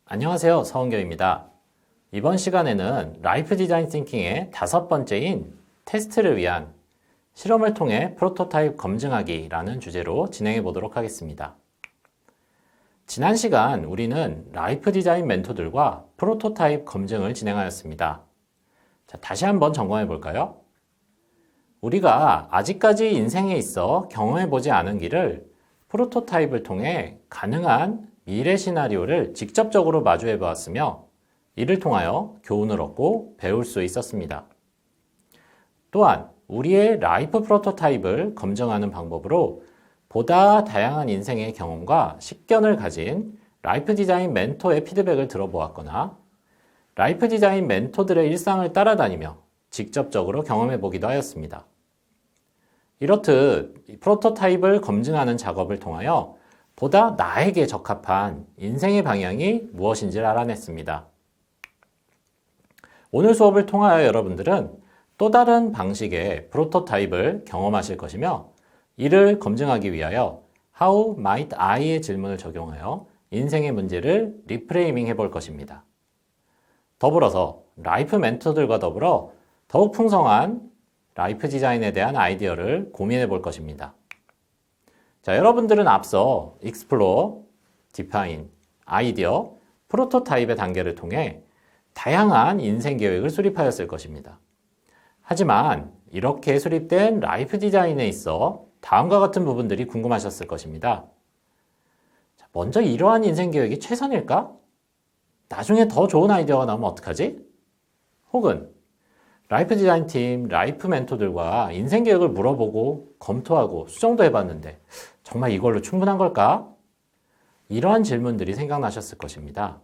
안녕하세요. 서은교입니다. 이번 시간에는 라이프 디자인 띵킹의 5번째인 테스트를 위한 실험을 통해 프로토타입 검증하기라는 주제로 진행해 보도록 하겠습니다. 지난 시간 우리는 라이프 디자인 멘토들과 프로토타입 검증을 진행하였습니다. 자, 다시 한번 점검해 볼까요? 우리가 아직까지 인생에 있어 경험해 보지 않은 길을 프로토타입을 통해 가능한 미래 시나리오를 직접적으로 마주해 보았으며 이를 통하여 교훈을 얻고 배울 수 있었습니다. 또한 우리의 라이프 프로토타입을 검증하는 방법으로 보다 다양한 인생의 경험과 식견을 가진 라이프 디자인 멘토의 피드백을 들어보았거나 라이프 디자인 멘토들의 일상을 따라다니며 직접적으로 경험해 보기도 하였습니다. 이렇듯 프로토타입을 검증하는 작업을 통하여 보다 나에게 적합한 인생의 방향이 무엇인지를 알아냈습니다. 오늘 수업을 통하여 여러분들은 또 다른 방식의 프로토타입을 경험하실 것이며 이를 검증하기 위하여 How might I의 질문을 적용하여 인생의 문제를 리프레이밍 해볼 것입니다. 더불어서 라이프 멘토들과 더불어 더욱 풍성한 라이프 디자인에 대한 아이디어를 고민해 볼 것입니다. 자, 여러분들은 앞서 Explore, Define, 아이디어, 프로토타입의 단계를 통해 다양한 인생 계획을 수립하였을 것입니다. 하지만 이렇게 수립된 라이프 디자인에 있어 다음과 같은 부분들이 궁금하셨을 것입니다. 자, 먼저 이러한 인생 계획이 최선일까? 나중에 더 좋은 아이디어가 나오면 어떡하지? 혹은 라이프 디자인 팀, 라이프 멘토들과 인생 계획을 물어보고 검토하고 수정도 해봤는데 정말 이걸로 충분한 걸까? 이러한 질문들이 생각나셨을 것입니다.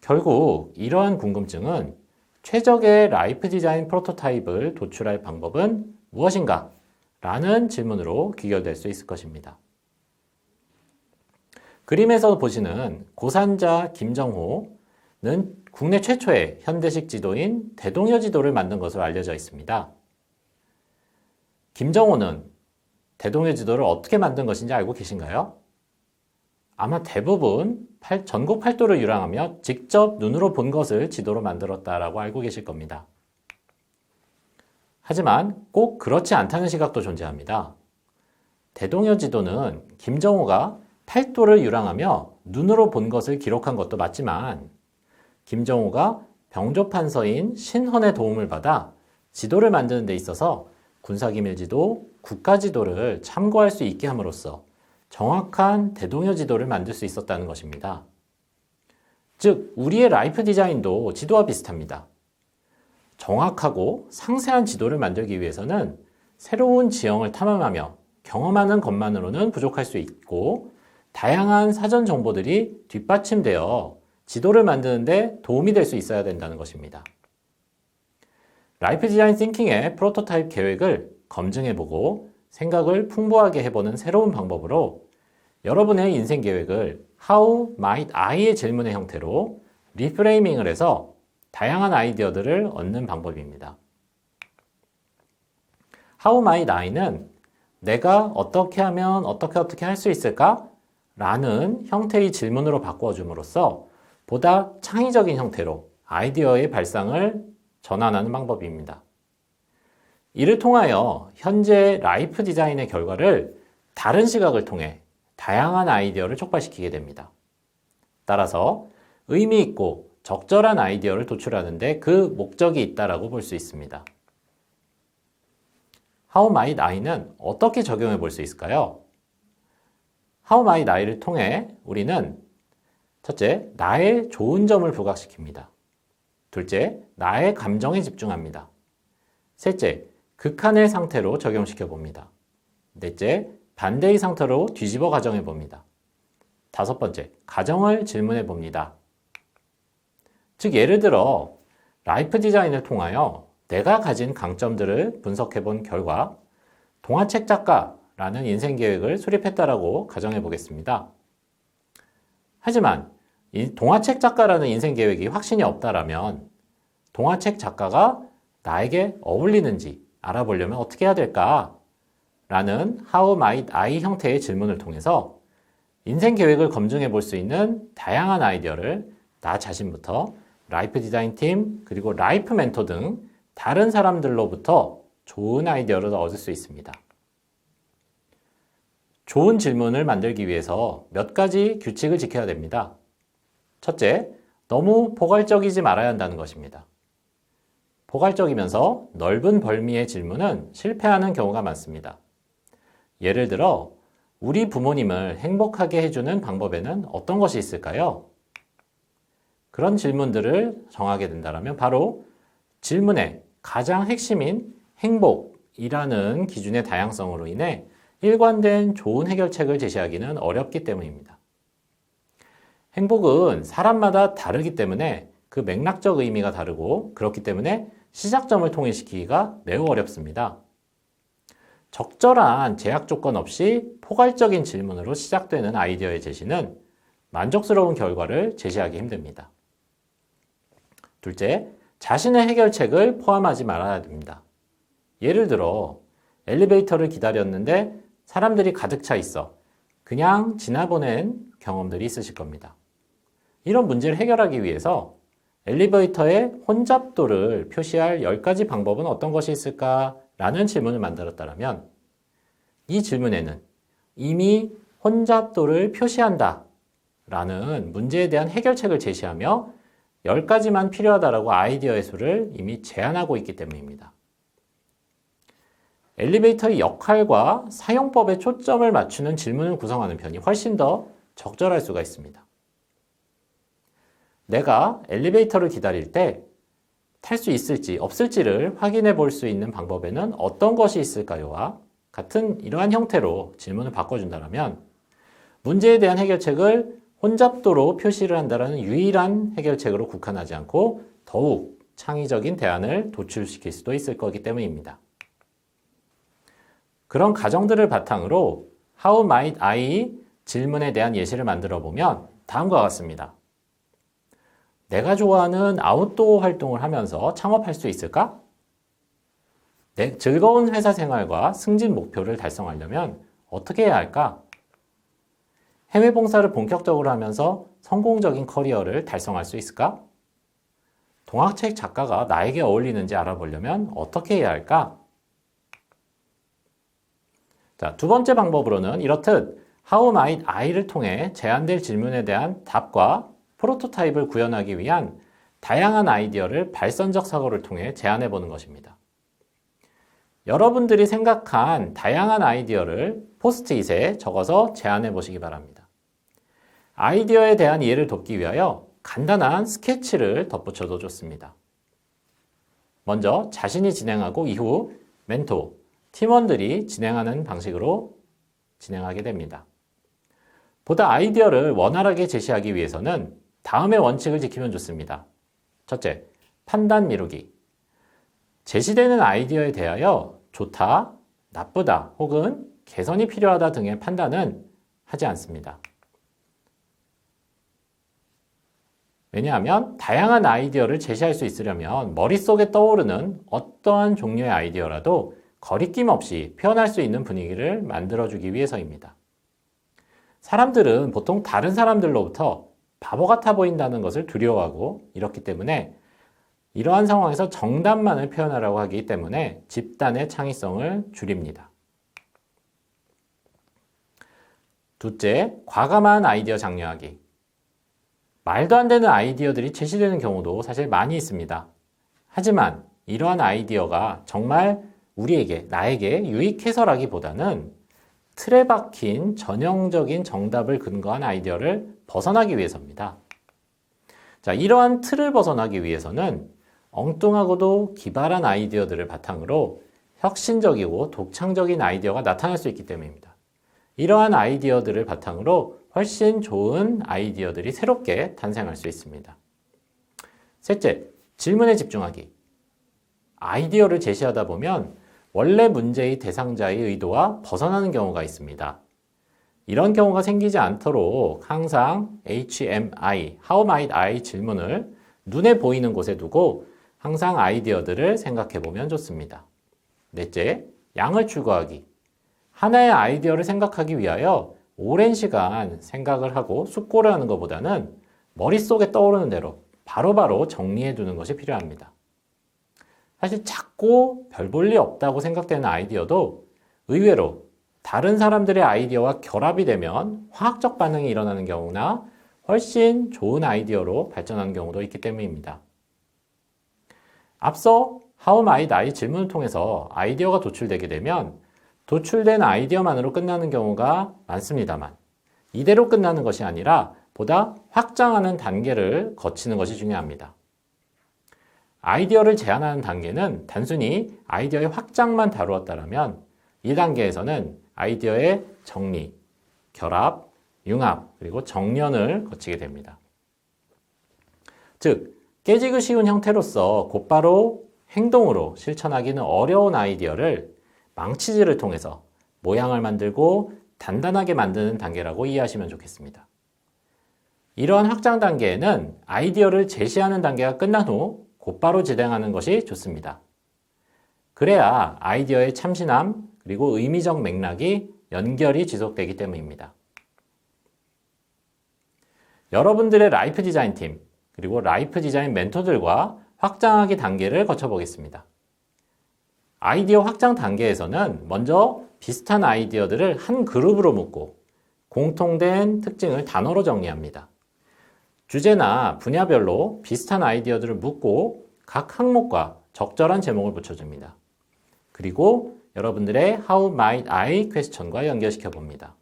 결국 이러한 궁금증은 최적의 라이프 디자인 프로토타입을 도출할 방법은 무엇인가? 라는 질문으로 귀결될 수 있을 것입니다. 그림에서 보시는 고산자 김정호는 국내 최초의 현대식 지도인 대동여 지도를 만든 것으로 알려져 있습니다. 김정호는 대동여 지도를 어떻게 만든 것인지 알고 계신가요? 아마 대부분 전국 팔도를 유랑하며 직접 눈으로 본 것을 지도로 만들었다라고 알고 계실 겁니다. 하지만 꼭 그렇지 않다는 시각도 존재합니다. 대동여 지도는 김정호가 팔도를 유랑하며 눈으로 본 것을 기록한 것도 맞지만 김정호가 병조판서인 신헌의 도움을 받아 지도를 만드는 데 있어서 군사기밀지도, 국가지도를 참고할 수 있게 함으로써 정확한 대동여 지도를 만들 수 있었다는 것입니다. 즉, 우리의 라이프 디자인도 지도와 비슷합니다. 정확하고 상세한 지도를 만들기 위해서는 새로운 지형을 탐험하며 경험하는 것만으로는 부족할 수 있고 다양한 사전 정보들이 뒷받침되어 지도를 만드는데 도움이 될 수 있어야 된다는 것입니다. 라이프 디자인 띵킹의 프로토타입 계획을 검증해보고 생각을 풍부하게 해보는 새로운 방법으로 여러분의 인생 계획을 How might I의 질문의 형태로 리프레이밍을 해서 다양한 아이디어들을 얻는 방법입니다. How might I는 내가 어떻게 하면 어떻게 할 수 있을까? 라는 형태의 질문으로 바꿔줌으로써 보다 창의적인 형태로 아이디어의 발상을 전환하는 방법입니다. 이를 통하여 현재 라이프 디자인의 결과를 다른 시각을 통해 다양한 아이디어를 촉발시키게 됩니다. 따라서 의미 있고 적절한 아이디어를 도출하는데 그 목적이 있다라고 볼 수 있습니다. How might I는 어떻게 적용해 볼 수 있을까요? How might I를 통해 우리는 첫째, 나의 좋은 점을 부각시킵니다. 둘째, 나의 감정에 집중합니다. 셋째, 극한의 상태로 적용시켜 봅니다. 넷째, 반대의 상태로 뒤집어 가정해 봅니다. 다섯 번째, 가정을 질문해 봅니다. 즉, 예를 들어 라이프 디자인을 통하여 내가 가진 강점들을 분석해 본 결과 동화책 작가라는 인생 계획을 수립했다라고 가정해 보겠습니다. 하지만 이 동화책 작가라는 인생 계획이 확신이 없다라면 동화책 작가가 나에게 어울리는지 알아보려면 어떻게 해야 될까? 라는 How might I 형태의 질문을 통해서 인생 계획을 검증해 볼 수 있는 다양한 아이디어를 나 자신부터 라이프 디자인 팀, 그리고 라이프 멘토 등 다른 사람들로부터 좋은 아이디어를 얻을 수 있습니다. 좋은 질문을 만들기 위해서 몇 가지 규칙을 지켜야 됩니다. 첫째, 너무 포괄적이지 말아야 한다는 것입니다. 포괄적이면서 넓은 범위의 질문은 실패하는 경우가 많습니다. 예를 들어, 우리 부모님을 행복하게 해주는 방법에는 어떤 것이 있을까요? 그런 질문들을 정하게 된다면 바로 질문의 가장 핵심인 행복이라는 기준의 다양성으로 인해 일관된 좋은 해결책을 제시하기는 어렵기 때문입니다. 행복은 사람마다 다르기 때문에 그 맥락적 의미가 다르고 그렇기 때문에 시작점을 통일시키기가 매우 어렵습니다. 적절한 제약 조건 없이 포괄적인 질문으로 시작되는 아이디어의 제시는 만족스러운 결과를 제시하기 힘듭니다. 둘째, 자신의 해결책을 포함하지 말아야 됩니다. 예를 들어 엘리베이터를 기다렸는데 사람들이 가득 차 있어 그냥 지나보낸 경험들이 있으실 겁니다. 이런 문제를 해결하기 위해서 엘리베이터의 혼잡도를 표시할 10가지 방법은 어떤 것이 있을까? 라는 질문을 만들었다면 이 질문에는 이미 혼잡도를 표시한다 라는 문제에 대한 해결책을 제시하며 10가지만 필요하다라고 아이디어의 수를 이미 제한하고 있기 때문입니다. 엘리베이터의 역할과 사용법에 초점을 맞추는 질문을 구성하는 편이 훨씬 더 적절할 수가 있습니다. 내가 엘리베이터를 기다릴 때 탈 수 있을지 없을지를 확인해 볼 수 있는 방법에는 어떤 것이 있을까요?와 같은 이러한 형태로 질문을 바꿔준다면 문제에 대한 해결책을 혼잡도로 표시를 한다는 유일한 해결책으로 국한하지 않고 더욱 창의적인 대안을 도출시킬 수도 있을 거기 때문입니다. 그런 가정들을 바탕으로 How might I 질문에 대한 예시를 만들어 보면 다음과 같습니다. 내가 좋아하는 아웃도어 활동을 하면서 창업할 수 있을까? 내 즐거운 회사 생활과 승진 목표를 달성하려면 어떻게 해야 할까? 해외 봉사를 본격적으로 하면서 성공적인 커리어를 달성할 수 있을까? 동화책 작가가 나에게 어울리는지 알아보려면 어떻게 해야 할까? 자, 두 번째 방법으로는 이렇듯 How might I를 통해 제안될 질문에 대한 답과 프로토타입을 구현하기 위한 다양한 아이디어를 발선적 사고를 통해 제안해 보는 것입니다. 여러분들이 생각한 다양한 아이디어를 포스트잇에 적어서 제안해 보시기 바랍니다. 아이디어에 대한 이해를 돕기 위하여 간단한 스케치를 덧붙여도 좋습니다. 먼저 자신이 진행하고 이후 멘토, 팀원들이 진행하는 방식으로 진행하게 됩니다. 보다 아이디어를 원활하게 제시하기 위해서는 다음의 원칙을 지키면 좋습니다. 첫째, 판단 미루기. 제시되는 아이디어에 대하여 좋다, 나쁘다 혹은 개선이 필요하다 등의 판단은 하지 않습니다. 왜냐하면 다양한 아이디어를 제시할 수 있으려면 머릿속에 떠오르는 어떠한 종류의 아이디어라도 거리낌 없이 표현할 수 있는 분위기를 만들어주기 위해서입니다. 사람들은 보통 다른 사람들로부터 바보 같아 보인다는 것을 두려워하고 이렇기 때문에 이러한 상황에서 정답만을 표현하라고 하기 때문에 집단의 창의성을 줄입니다. 둘째, 과감한 아이디어 장려하기. 말도 안 되는 아이디어들이 제시되는 경우도 사실 많이 있습니다. 하지만 이러한 아이디어가 정말 우리에게, 나에게 유익해서라기보다는 틀에 박힌 전형적인 정답을 근거한 아이디어를 벗어나기 위해서입니다. 자, 이러한 틀을 벗어나기 위해서는 엉뚱하고도 기발한 아이디어들을 바탕으로 혁신적이고 독창적인 아이디어가 나타날 수 있기 때문입니다. 이러한 아이디어들을 바탕으로 훨씬 좋은 아이디어들이 새롭게 탄생할 수 있습니다. 셋째, 질문에 집중하기. 아이디어를 제시하다 보면 원래 문제의 대상자의 의도와 벗어나는 경우가 있습니다. 이런 경우가 생기지 않도록 항상 HMI, How might I 질문을 눈에 보이는 곳에 두고 항상 아이디어들을 생각해 보면 좋습니다. 넷째, 양을 추구하기. 하나의 아이디어를 생각하기 위하여 오랜 시간 생각을 하고 숙고를 하는 것보다는 머릿속에 떠오르는 대로 바로바로 정리해 두는 것이 필요합니다. 사실 작고 별 볼 일 없다고 생각되는 아이디어도 의외로 다른 사람들의 아이디어와 결합이 되면 화학적 반응이 일어나는 경우나 훨씬 좋은 아이디어로 발전하는 경우도 있기 때문입니다. 앞서 How might I 질문을 통해서 아이디어가 도출되게 되면 도출된 아이디어만으로 끝나는 경우가 많습니다만 이대로 끝나는 것이 아니라 보다 확장하는 단계를 거치는 것이 중요합니다. 아이디어를 제안하는 단계는 단순히 아이디어의 확장만 다루었다면 이 단계에서는 아이디어의 정리, 결합, 융합, 그리고 정련을 거치게 됩니다. 즉, 깨지기 쉬운 형태로서 곧바로 행동으로 실천하기는 어려운 아이디어를 망치질을 통해서 모양을 만들고 단단하게 만드는 단계라고 이해하시면 좋겠습니다. 이러한 확장 단계에는 아이디어를 제시하는 단계가 끝난 후 곧바로 진행하는 것이 좋습니다. 그래야 아이디어의 참신함 그리고 의미적 맥락이 연결이 지속되기 때문입니다. 여러분들의 라이프 디자인 팀 그리고 라이프 디자인 멘토들과 확장하기 단계를 거쳐보겠습니다. 아이디어 확장 단계에서는 먼저 비슷한 아이디어들을 한 그룹으로 묶고 공통된 특징을 단어로 정리합니다. 주제나 분야별로 비슷한 아이디어들을 묶고 각 항목과 적절한 제목을 붙여줍니다. 그리고 여러분들의 How might I 퀘스천과 연결시켜 봅니다.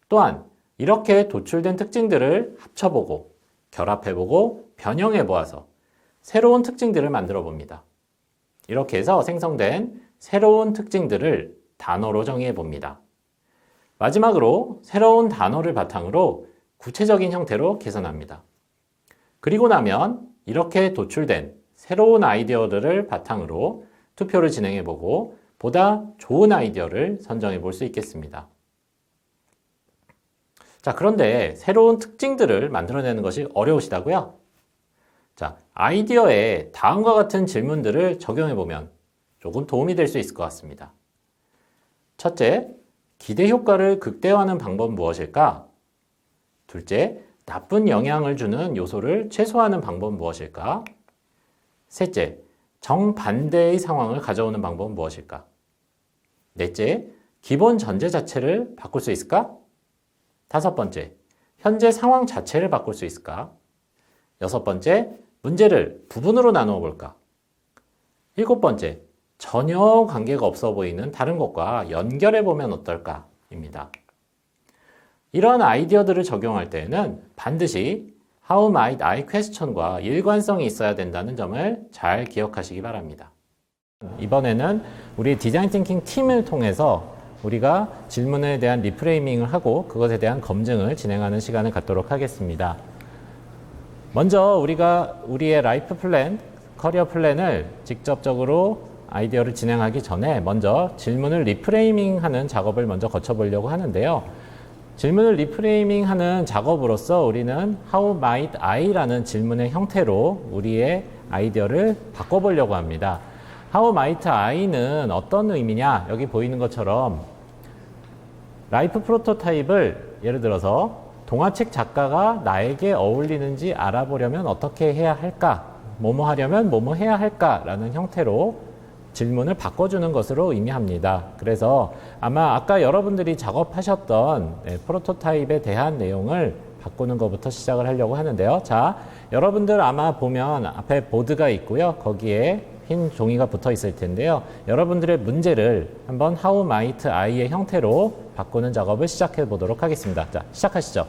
또한 이렇게 도출된 특징들을 합쳐보고 결합해보고 변형해 보아서 새로운 특징들을 만들어 봅니다. 이렇게 해서 생성된 새로운 특징들을 단어로 정의해 봅니다. 마지막으로 새로운 단어를 바탕으로 구체적인 형태로 개선합니다. 그리고 나면 이렇게 도출된 새로운 아이디어들을 바탕으로 투표를 진행해 보고 보다 좋은 아이디어를 선정해 볼 수 있겠습니다. 자, 그런데 새로운 특징들을 만들어내는 것이 어려우시다고요? 자, 아이디어에 다음과 같은 질문들을 적용해 보면 조금 도움이 될 수 있을 것 같습니다. 첫째, 기대 효과를 극대화하는 방법은 무엇일까? 둘째, 나쁜 영향을 주는 요소를 최소화하는 방법은 무엇일까? 셋째, 정반대의 상황을 가져오는 방법은 무엇일까? 넷째, 기본 전제 자체를 바꿀 수 있을까? 다섯 번째, 현재 상황 자체를 바꿀 수 있을까? 여섯 번째, 문제를 부분으로 나누어 볼까? 일곱 번째, 전혀 관계가 없어 보이는 다른 것과 연결해 보면 어떨까? 입니다. 이러한 아이디어들을 적용할 때에는 반드시 How might I 퀘스천과 일관성이 있어야 된다는 점을 잘 기억하시기 바랍니다. 이번에는 우리 디자인 띵킹 팀을 통해서 우리가 질문에 대한 리프레이밍을 하고 그것에 대한 검증을 진행하는 시간을 갖도록 하겠습니다. 먼저 우리가 우리의 라이프 플랜, 커리어 플랜을 직접적으로 아이디어를 진행하기 전에 먼저 질문을 리프레이밍하는 작업을 먼저 거쳐보려고 하는데요. 질문을 리프레이밍하는 작업으로서 우리는 How might I?라는 질문의 형태로 우리의 아이디어를 바꿔보려고 합니다. How might I?는 어떤 의미냐? 여기 보이는 것처럼 라이프 프로토타입을 예를 들어서 동화책 작가가 나에게 어울리는지 알아보려면 어떻게 해야 할까? 뭐뭐 하려면 뭐뭐 해야 할까? 라는 형태로 질문을 바꿔주는 것으로 의미합니다. 그래서 아마 아까 여러분들이 작업하셨던 프로토타입에 대한 내용을 바꾸는 것부터 시작을 하려고 하는데요. 자, 여러분들 아마 보면 앞에 보드가 있고요. 거기에 흰 종이가 붙어 있을 텐데요. 여러분들의 문제를 한번 How might I의 형태로 바꾸는 작업을 시작해 보도록 하겠습니다. 자, 시작하시죠.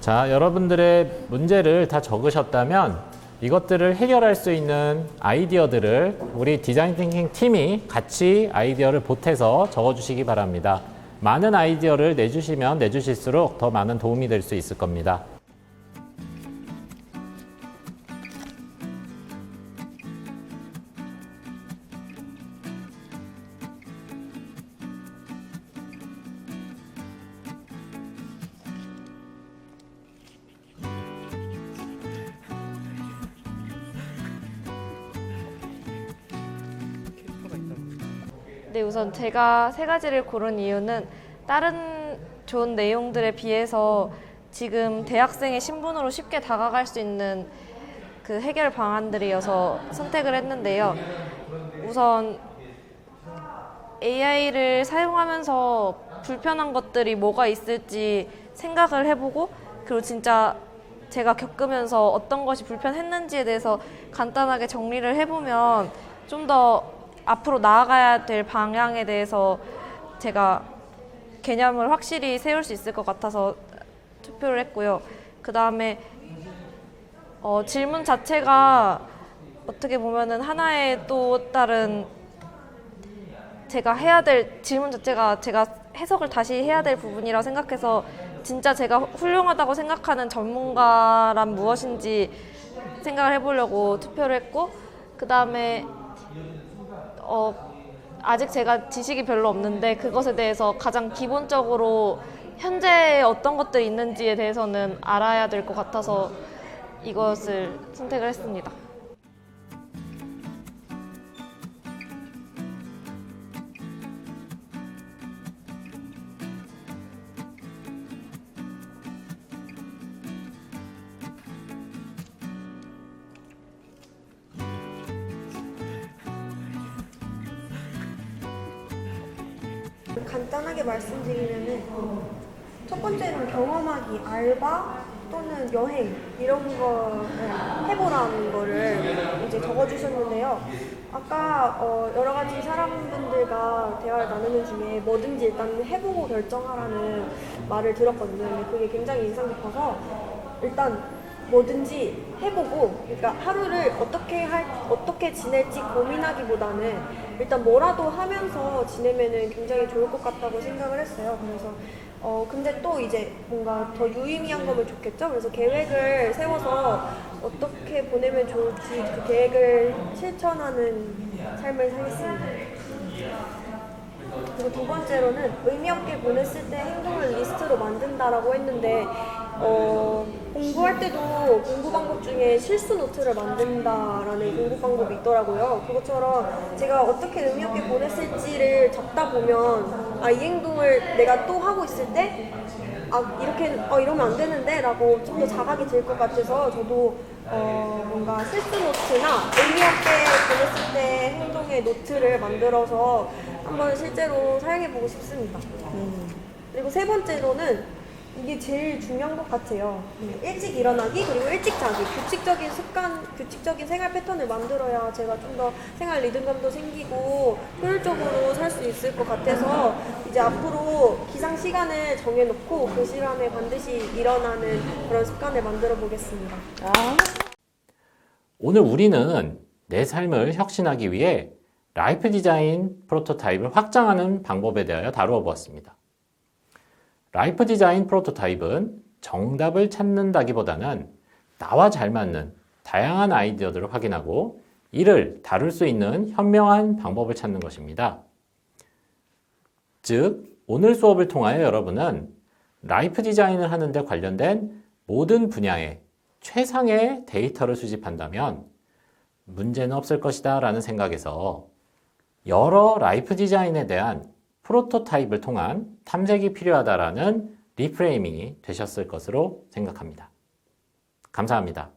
자, 여러분들의 문제를 다 적으셨다면 이것들을 해결할 수 있는 아이디어들을 우리 디자인 띵킹 팀이 같이 아이디어를 보태서 적어주시기 바랍니다. 많은 아이디어를 내주시면 내주실수록 더 많은 도움이 될 수 있을 겁니다. 네, 우선 제가 세 가지를 고른 이유는 다른 좋은 내용들에 비해서 지금 대학생의 신분으로 쉽게 다가갈 수 있는 그 해결 방안들이어서 선택을 했는데요. 우선 AI를 사용하면서 불편한 것들이 뭐가 있을지 생각을 해보고, 그리고 진짜 제가 겪으면서 어떤 것이 불편했는지에 대해서 간단하게 정리를 해보면 좀 더 앞으로 나아가야 될 방향에 대해서 제가 개념을 확실히 세울 수 있을 것 같아서 투표를 했고요. 그 다음에 질문 자체가 어떻게 보면은 하나의 또 다른 제가 해야 될 질문 자체가 제가 해석을 다시 해야 될 부분이라고 생각해서 진짜 제가 훌륭하다고 생각하는 전문가란 무엇인지 생각을 해보려고 투표를 했고, 그 다음에 아직 제가 지식이 별로 없는데 그것에 대해서 가장 기본적으로 현재 어떤 것들이 있는지에 대해서는 알아야 될 것 같아서 이것을 선택을 했습니다. 간단하게 말씀드리면은 첫 번째는 경험하기, 알바 또는 여행 이런 거를 해보라는 거를 이제 적어주셨는데요. 아까 여러 가지 사람분들과 대화를 나누는 중에 뭐든지 일단 해보고 결정하라는 말을 들었거든요. 근데 그게 굉장히 인상 깊어서 일단 뭐든지 해보고, 그러니까 하루를 어떻게 지낼지 고민하기보다는 일단 뭐라도 하면서 지내면은 굉장히 좋을 것 같다고 생각을 했어요. 그래서 근데 또 이제 뭔가 더 유의미한 거면 좋겠죠. 그래서 계획을 세워서 어떻게 보내면 좋을지 그 계획을 실천하는 삶을 살겠습니다. 그리고 두 번째로는 의미 없게 보냈을 때 행동을 리스트로 만든다라고 했는데 공부할 때도 공부 방법 중에 실수 노트를 만든다라는 공부 방법이 있더라고요. 그것처럼 제가 어떻게 의미 없게 보냈을지를 적다 보면 이 행동을 내가 또 하고 있을 때 이렇게 이러면 안 되는데 라고 좀 더 자각이 들 것 같아서 저도 뭔가 실수 노트나 의미 없게 보냈을 때 행동의 노트를 만들어서 한번 실제로 사용해보고 싶습니다. 그리고 세 번째로는 이게 제일 중요한 것 같아요. 일찍 일어나기, 그리고 일찍 자기, 규칙적인 습관, 규칙적인 생활 패턴을 만들어야 제가 좀 더 생활 리듬감도 생기고 효율적으로 살 수 있을 것 같아서 이제 앞으로 기상 시간을 정해놓고 그 시간에 반드시 일어나는 그런 습관을 만들어 보겠습니다. 오늘 우리는 내 삶을 혁신하기 위해 라이프 디자인 프로토타입을 확장하는 방법에 대하여 다루어 보았습니다. 라이프 디자인 프로토타입은 정답을 찾는다기보다는 나와 잘 맞는 다양한 아이디어들을 확인하고 이를 다룰 수 있는 현명한 방법을 찾는 것입니다. 즉, 오늘 수업을 통하여 여러분은 라이프 디자인을 하는 데 관련된 모든 분야의 최상의 데이터를 수집한다면 문제는 없을 것이다 라는 생각에서 여러 라이프 디자인에 대한 프로토타입을 통한 탐색이 필요하다라는 리프레이밍이 되셨을 것으로 생각합니다. 감사합니다.